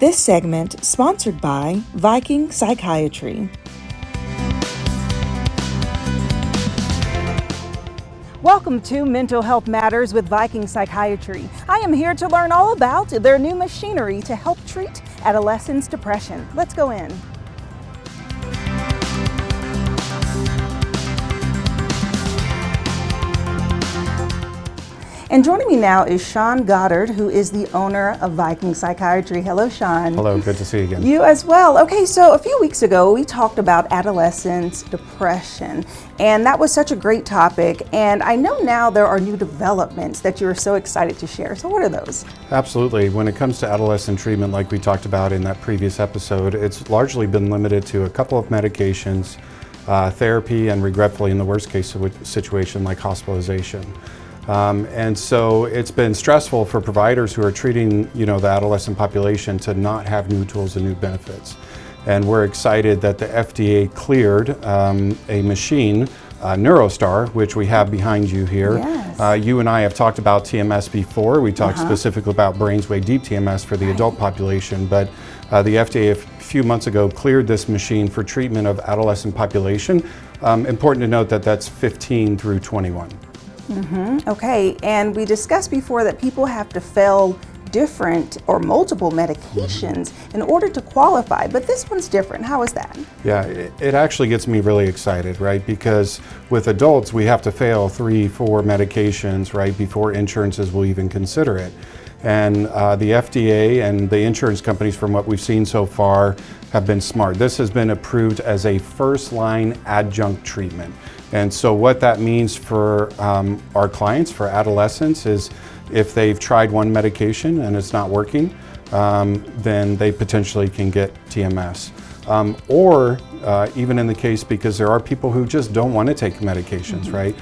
This segment sponsored by Viking Psychiatry. Welcome to Mental Health Matters with Viking Psychiatry. I am here to learn all about their new machinery to help treat adolescents' depression. Let's go in. And joining me now is Sean Goddard, who is the owner of Viking Psychiatry. Hello, Sean. Hello, good to see you again. You as well. Okay, so a few weeks ago, we talked about adolescents' depression, and that was such a great topic. And I know now there are new developments that you're so excited to share. So what are those? Absolutely. When it comes to adolescent treatment, like we talked about in that previous episode, it's largely been limited to a couple of medications, therapy, and regretfully, in the worst case situation, like hospitalization. And so it's been stressful for providers who are treating, the adolescent population to not have new tools and new benefits. And we're excited that the FDA cleared a machine, NeuroStar, which we have behind you here. Yes. You and I have talked about TMS before. We talked specifically about BrainsWay Deep TMS for the adult population, but the FDA a few months ago cleared this machine for treatment of adolescent population. Important to note that that's 15 through 21. Okay, and we discussed before that people have to fail different or multiple medications in order to qualify, but this one's different. How is that? Yeah, it actually gets me really excited, right? Because with adults, we have to fail 3-4 medications, right, before insurances will even consider it. And the FDA and the insurance companies, from what we've seen so far, have been smart. This has been approved as a first-line adjunct treatment. And so what that means for our clients, for adolescents, is if they've tried one medication and it's not working, then they potentially can get TMS. Or even in the case, because there are people who just don't want to take medications, right?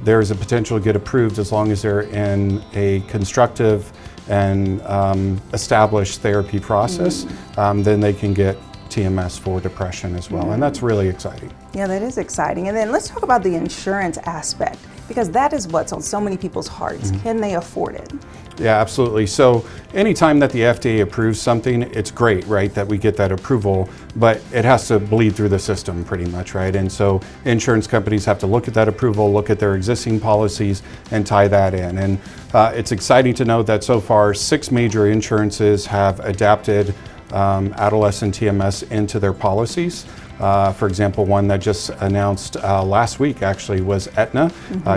There's a potential to get approved as long as they're in a constructive and established therapy process, then they can get TMS for depression as well, and that's really exciting. Yeah, that is exciting. And then let's talk about the insurance aspect, because that is what's on so many people's hearts. Can they afford it? Yeah, absolutely. So anytime that the FDA approves something, it's great, right, that we get that approval, but it has to bleed through the system pretty much, right? And so insurance companies have to look at that approval, look at their existing policies, and tie that in. And it's exciting to note that so far 6 major insurances have adapted adolescent TMS into their policies. For example, one that just announced last week actually was Aetna,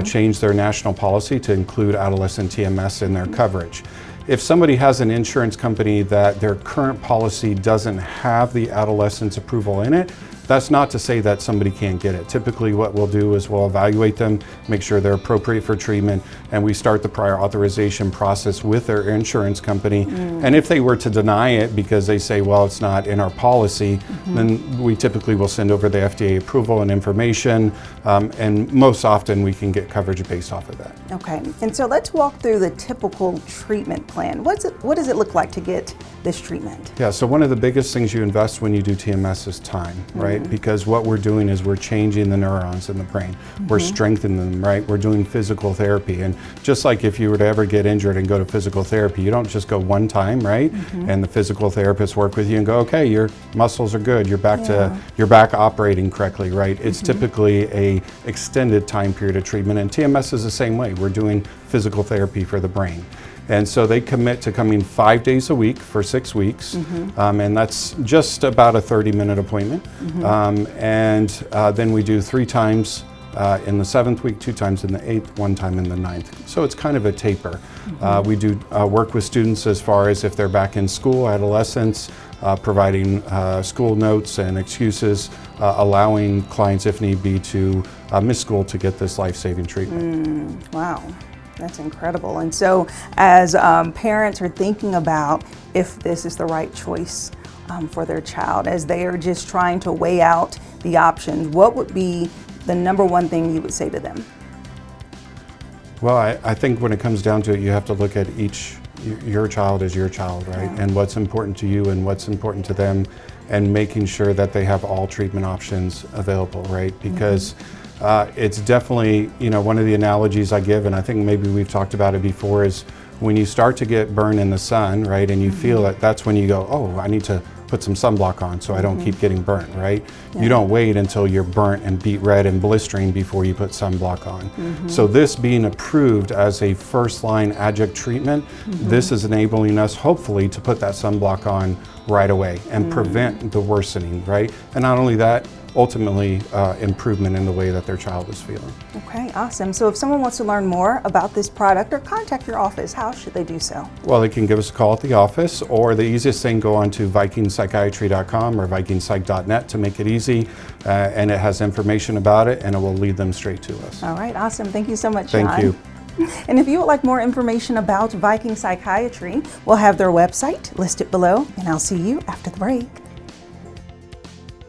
changed their national policy to include adolescent TMS in their coverage. If somebody has an insurance company that their current policy doesn't have the adolescent's approval in it, that's not to say that somebody can't get it. Typically what we'll do is we'll evaluate them, make sure they're appropriate for treatment, and we start the prior authorization process with their insurance company. And if they were to deny it because they say, well, it's not in our policy, then we typically will send over the FDA approval and information, and most often we can get coverage based off of that. Okay, and so let's walk through the typical treatment plan. What does it look like to get this treatment? Yeah, so one of the biggest things you invest when you do TMS is time, right? Because what we're doing is we're changing the neurons in the brain. We're strengthening them, right? We're doing physical therapy. And just like if you were to ever get injured and go to physical therapy, you don't just go one time, right? And the physical therapists work with you and go, okay, your muscles are good. You're back operating correctly, right? It's typically a extended time period of treatment. And TMS is the same way. We're doing physical therapy for the brain. And so they commit to coming 5 days a week for 6 weeks, and that's just about a 30-minute appointment. And then we do 3 times in the 7th week, 2 times in the 8th, 1 time in the 9th. So it's kind of a taper. We do work with students as far as if they're back in school, adolescents, providing school notes and excuses, allowing clients, if need be, to miss school to get this life-saving treatment. Wow. That's incredible. And so as parents are thinking about if this is the right choice for their child, as they are just trying to weigh out the options, what would be the number one thing you would say to them? Well, I think when it comes down to it, you have to look at your child is your child, right? And what's important to you and what's important to them, and making sure that they have all treatment options available, right? Because it's definitely, one of the analogies I give, and I think maybe we've talked about it before, is When you start to get burned in the sun, right, and you feel it, that's when you go, oh, I need to put some sunblock on so I don't keep getting burnt, right? You don't wait until you're burnt and beet red and blistering before you put sunblock on. So this being approved as a first-line adjunct treatment, this is enabling us hopefully to put that sunblock on right away and prevent the worsening, right? And not only that, ultimately improvement in the way that their child is feeling. Okay, awesome. So if someone wants to learn more about this product or contact your office, how should they do so? Well, they can give us a call at the office, or the easiest thing, go on to vikingpsychiatry.com or vikingpsych.net to make it easy, and it has information about it, and it will lead them straight to us. All right, awesome. Thank you so much, Sean. Thank you. And if you would like more information about Viking Psychiatry, we'll have their website listed below, and I'll see you after the break.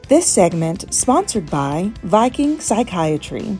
This segment sponsored by Viking Psychiatry.